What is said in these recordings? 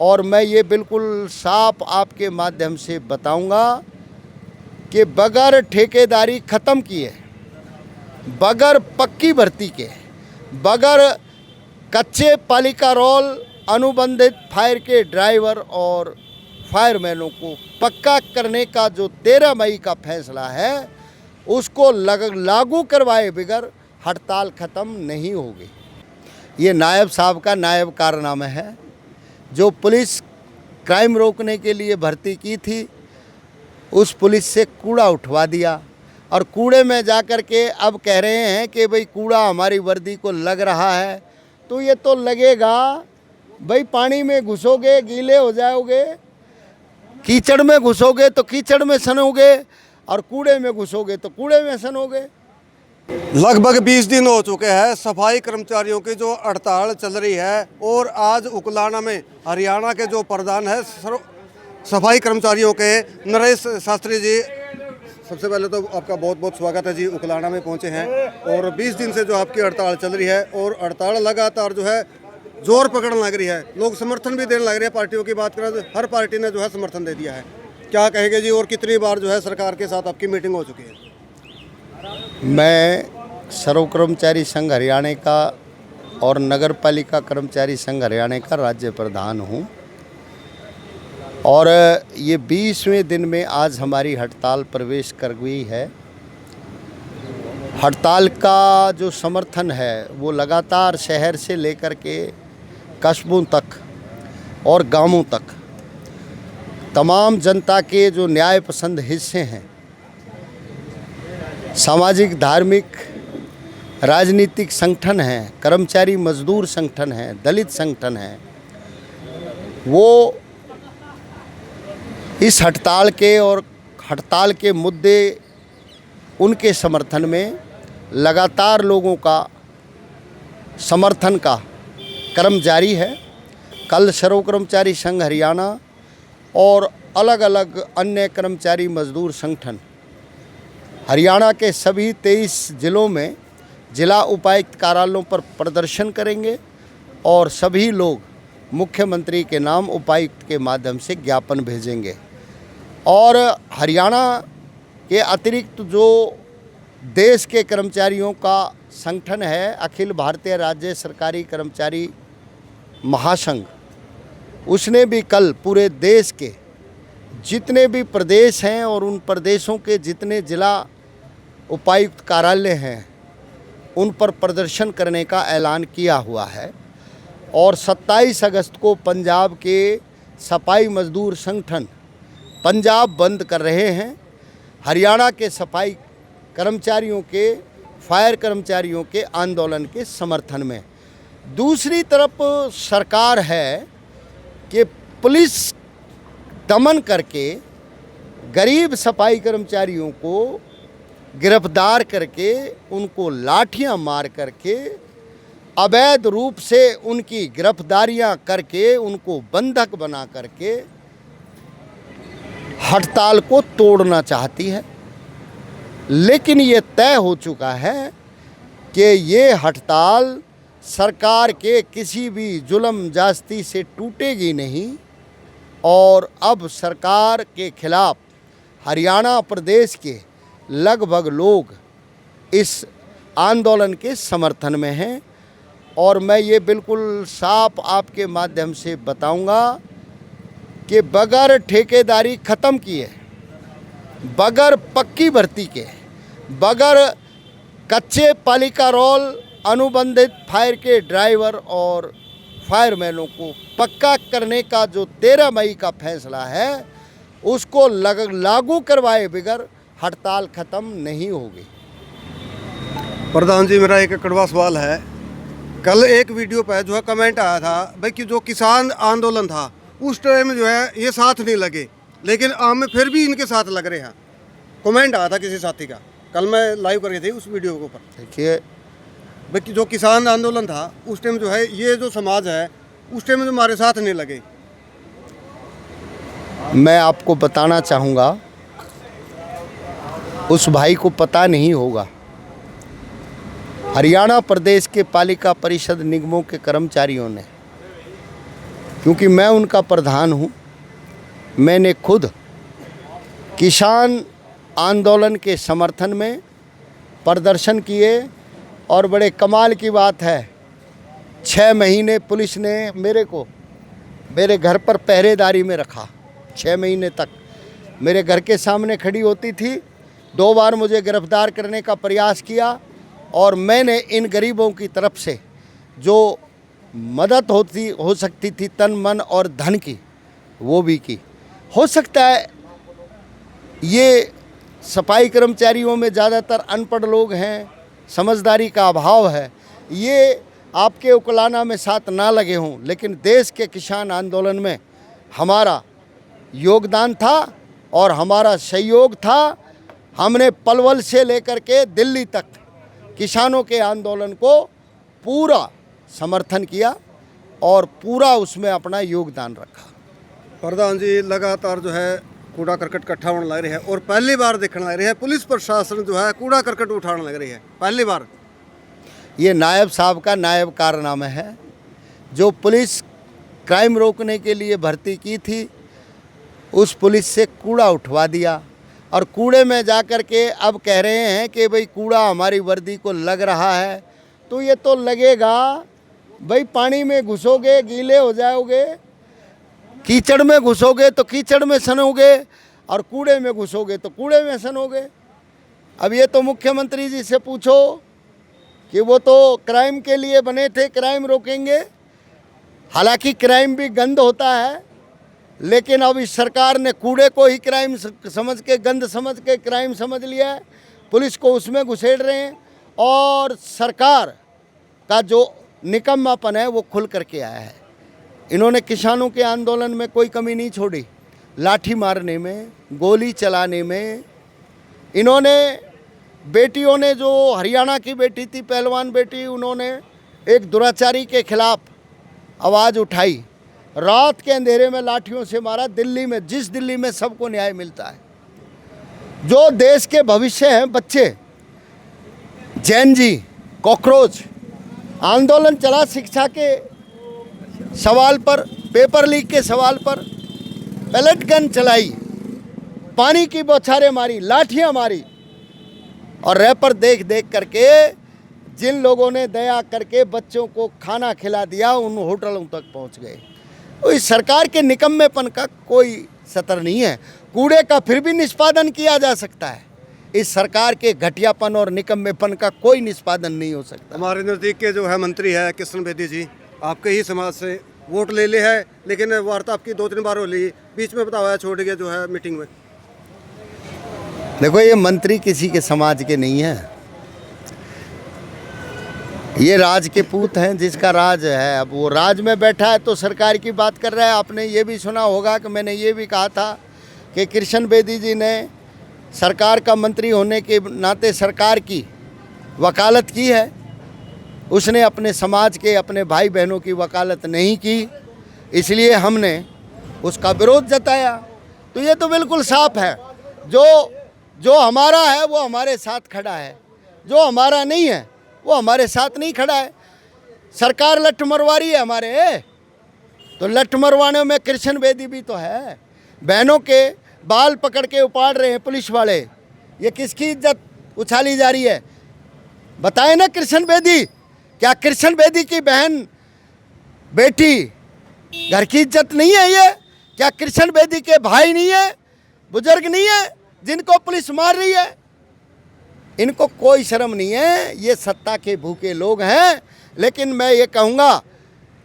और मैं ये बिल्कुल साफ आपके माध्यम से बताऊंगा कि बगैर ठेकेदारी ख़त्म किए, बगैर पक्की भर्ती के, बगैर कच्चे पालिका रोल अनुबंधित फायर के ड्राइवर और फायरमैनों को पक्का करने का जो 13 मई का फैसला है उसको लागू करवाए बगैर हड़ताल ख़त्म नहीं होगी। ये नायब साहब का नायब कारनामा है। जो पुलिस क्राइम रोकने के लिए भर्ती की थी उस पुलिस से कूड़ा उठवा दिया और कूड़े में जा कर के अब कह रहे हैं कि भाई कूड़ा हमारी वर्दी को लग रहा है। तो ये तो लगेगा भाई, पानी में घुसोगे गीले हो जाओगे, कीचड़ में घुसोगे तो कीचड़ में सनोगे और कूड़े में घुसोगे तो कूड़े में सनोगे। लगभग 20 दिन हो चुके हैं सफाई कर्मचारियों की जो हड़ताल चल रही है और आज उकलाना में हरियाणा के जो प्रधान है सफाई कर्मचारियों के नरेश शास्त्री जी, सबसे पहले तो आपका बहुत बहुत स्वागत है जी। उकलाना में पहुंचे हैं और 20 दिन से जो आपकी हड़ताल चल रही है और हड़ताल लगातार जो है जोर पकड़ने लग रही है, लोग समर्थन भी देने लग रहे हैं। पार्टियों की बात करें तो हर पार्टी ने जो है समर्थन दे दिया है। क्या कहेंगे जी, और कितनी बार जो है सरकार के साथ आपकी मीटिंग हो चुकी है? मैं सर्व कर्मचारी संघ हरियाणा का और नगर पालिका कर्मचारी संघ हरियाणा का राज्य प्रधान हूँ और ये 20वें दिन में आज हमारी हड़ताल प्रवेश कर गई है। हड़ताल का जो समर्थन है वो लगातार शहर से लेकर के कस्बों तक और गांवों तक तमाम जनता के जो न्याय पसंद हिस्से हैं, सामाजिक धार्मिक राजनीतिक संगठन हैं, कर्मचारी मजदूर संगठन हैं, दलित संगठन हैं, वो इस हड़ताल के और हड़ताल के मुद्दे उनके समर्थन में लगातार लोगों का समर्थन का क्रम जारी है। कल सर्व कर्मचारी संघ हरियाणा और अलग अलग अन्य कर्मचारी मजदूर संगठन हरियाणा के सभी 23 जिलों में जिला उपायुक्त कार्यालयों पर प्रदर्शन करेंगे और सभी लोग मुख्यमंत्री के नाम उपायुक्त के माध्यम से ज्ञापन भेजेंगे। और हरियाणा के अतिरिक्त जो देश के कर्मचारियों का संगठन है, अखिल भारतीय राज्य सरकारी कर्मचारी महासंघ, उसने भी कल पूरे देश के जितने भी प्रदेश हैं और उन प्रदेशों के जितने जिला उपायुक्त कार्यालय हैं उन पर प्रदर्शन करने का ऐलान किया हुआ है। और 27 अगस्त को पंजाब के सफाई मजदूर संगठन पंजाब बंद कर रहे हैं, हरियाणा के सफाई कर्मचारियों के, फायर कर्मचारियों के आंदोलन के समर्थन में। दूसरी तरफ सरकार है कि पुलिस दमन करके गरीब सफाई कर्मचारियों को गिरफ्तार करके उनको लाठियां मार करके अवैध रूप से उनकी गिरफ्तारियां करके उनको बंधक बना करके हड़ताल को तोड़ना चाहती है। लेकिन ये तय हो चुका है कि ये हड़ताल सरकार के किसी भी जुल्म जास्ती से टूटेगी नहीं और अब सरकार के खिलाफ हरियाणा प्रदेश के लगभग लोग इस आंदोलन के समर्थन में हैं। और मैं ये बिल्कुल साफ आपके माध्यम से बताऊंगा कि बगैर ठेकेदारी ख़त्म किए, बगैर पक्की भर्ती के, बगैर कच्चे पालिका रोल अनुबंधित फायर के ड्राइवर और फायरमैनों को पक्का करने का जो 13 मई का फैसला है उसको लागू करवाए बगैर हड़ताल ख़त्म नहीं होगी। प्रधान जी, मेरा एक कड़वा सवाल है। कल एक वीडियो पर जो है कमेंट आया था भाई कि जो किसान आंदोलन था उस टाइम जो है ये साथ नहीं लगे, लेकिन आम में फिर भी इनके साथ लग रहे हैं। कमेंट आया था किसी साथी का, कल मैं लाइव कर रही थी उस वीडियो के ऊपर। देखिए भाई जो किसान आंदोलन था उस टाइम जो है ये जो समाज है उस टाइम जो हमारे साथ नहीं लगे। मैं आपको बताना चाहूँगा, उस भाई को पता नहीं होगा, हरियाणा प्रदेश के पालिका परिषद निगमों के कर्मचारियों ने क्योंकि मैं उनका प्रधान हूँ। मैंने खुद किसान आंदोलन के समर्थन में प्रदर्शन किए और बड़े कमाल की बात है, 6 महीने पुलिस ने मेरे घर पर पहरेदारी में रखा। 6 महीने तक मेरे घर के सामने खड़ी होती थी। 2 बार मुझे गिरफ्तार करने का प्रयास किया और मैंने इन गरीबों की तरफ से जो मदद हो सकती थी तन मन और धन की, वो भी की। हो सकता है ये सफाई कर्मचारियों में ज़्यादातर अनपढ़ लोग हैं, समझदारी का अभाव है, ये आपके उकलाना में साथ ना लगे हों, लेकिन देश के किसान आंदोलन में हमारा योगदान था और हमारा सहयोग था। हमने पलवल से लेकर के दिल्ली तक किसानों के आंदोलन को पूरा समर्थन किया और पूरा उसमें अपना योगदान रखा। प्रधान जी लगातार जो है कूड़ा करकट इकट्ठा होने लग रही है और पहली बार देखने लग रही है पुलिस प्रशासन जो है कूड़ा करकट उठाने लग रही है पहली बार। ये नायब साहब का नायब कारनामा है। जो पुलिस क्राइम रोकने के लिए भर्ती की थी, उस पुलिस से कूड़ा उठवा दिया और कूड़े में जा कर के अब कह रहे हैं कि भाई कूड़ा हमारी वर्दी को लग रहा है। तो ये तो लगेगा भाई, पानी में घुसोगे गीले हो जाओगे, कीचड़ में घुसोगे तो कीचड़ में सनोगे और कूड़े में घुसोगे तो कूड़े में सनोगे। अब ये तो मुख्यमंत्री जी से पूछो कि वो तो क्राइम के लिए बने थे, क्राइम रोकेंगे। हालांकि क्राइम भी गंद होता है, लेकिन अब इस सरकार ने कूड़े को ही क्राइम समझ के, गंद समझ के क्राइम समझ लिया है। पुलिस को उसमें घुसेड़ रहे हैं और सरकार का जो निकम्मापन है वो खुल करके आया है। इन्होंने किसानों के आंदोलन में कोई कमी नहीं छोड़ी। लाठी मारने में, गोली चलाने में, इन्होंने बेटियों ने, जो हरियाणा की बेटी थी, पहलवान बेटी, उन्होंने एक दुराचारी के खिलाफ आवाज़ उठाई। रात के अंधेरे में लाठियों से मारा। दिल्ली में, जिस दिल्ली में सबको न्याय मिलता है, जो देश के भविष्य हैं बच्चे, जैन जी, कॉकरोच आंदोलन चला शिक्षा के सवाल पर, पेपर लीक के सवाल पर, पैलेट गन चलाई, पानी की बौछारें मारी, लाठियां मारी और रैपर देख देख करके जिन लोगों ने दया करके बच्चों को खाना खिला दिया, उन होटलों तक पहुंच गए। तो इस सरकार के निकम्मेपन का कोई सतर नहीं है। कूड़े का फिर भी निष्पादन किया जा सकता है। इस सरकार के घटियापन और निकम्मेपन का कोई निष्पादन नहीं हो सकता। हमारे नज़दीक के जो है मंत्री है कृष्ण बेदी जी, आपके ही समाज से वोट ले ले है, लेकिन वार्ता आपकी 2-3 बार हो ली, बीच में बताया छोड़ गया जो है मीटिंग में। देखो, ये मंत्री किसी के समाज के नहीं है, ये राज के पूत हैं, जिसका राज है। अब वो राज में बैठा है तो सरकार की बात कर रहा है। आपने ये भी सुना होगा कि मैंने ये भी कहा था कि कृष्ण बेदी जी ने सरकार का मंत्री होने के नाते सरकार की वकालत की है। उसने अपने समाज के, अपने भाई बहनों की वकालत नहीं की, इसलिए हमने उसका विरोध जताया। तो ये तो बिल्कुल साफ है, जो हमारा है वो हमारे साथ खड़ा है, जो हमारा नहीं है वो हमारे साथ नहीं खड़ा है। सरकार लठ मरवारी है हमारे, तो लठ मरवाने में कृष्ण बेदी भी तो है। बहनों के बाल पकड़ के उपाड़ रहे हैं पुलिस वाले, ये किसकी इज्जत उछाली जा रही है? बताए ना कृष्ण बेदी, क्या कृष्ण बेदी की बहन बेटी घर की इज्जत नहीं है? ये क्या कृष्ण बेदी के भाई नहीं है, बुजुर्ग नहीं है जिनको पुलिस मार रही है? इनको कोई शर्म नहीं है। ये सत्ता के भूखे लोग हैं। लेकिन मैं ये कहूँगा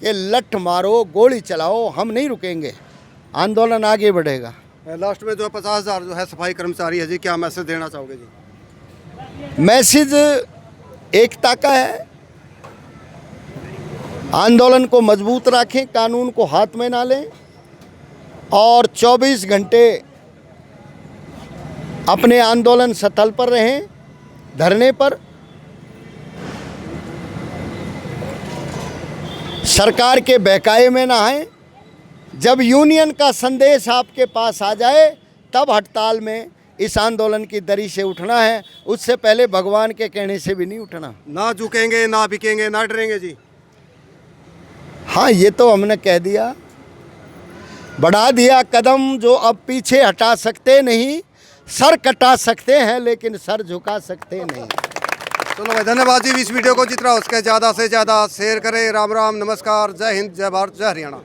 कि लठ मारो, गोली चलाओ, हम नहीं रुकेंगे, आंदोलन आगे बढ़ेगा। लास्ट में जो है 50,000 जो है सफाई कर्मचारी है जी, क्या मैसेज देना चाहोगे जी? मैसेज एकता का है। आंदोलन को मजबूत रखें, कानून को हाथ में ना लें और 24 घंटे अपने आंदोलन स्थल पर रहें, धरने पर। सरकार के बहकावे में ना आए। जब यूनियन का संदेश आपके पास आ जाए तब हड़ताल में इस आंदोलन की दरी से उठना है, उससे पहले भगवान के कहने से भी नहीं उठना। ना झुकेंगे, ना बिकेंगे, ना डरेंगे जी। हाँ, ये तो हमने कह दिया बढ़ा दिया कदम जो अब पीछे हटा सकते नहीं, सर कटा सकते हैं लेकिन सर झुका सकते नहीं। चलो भाई, धन्यवाद जी। इस वीडियो को जितना हो सके ज़्यादा से ज़्यादा शेयर करें। राम राम, नमस्कार, जय हिंद, जय भारत, जय हरियाणा।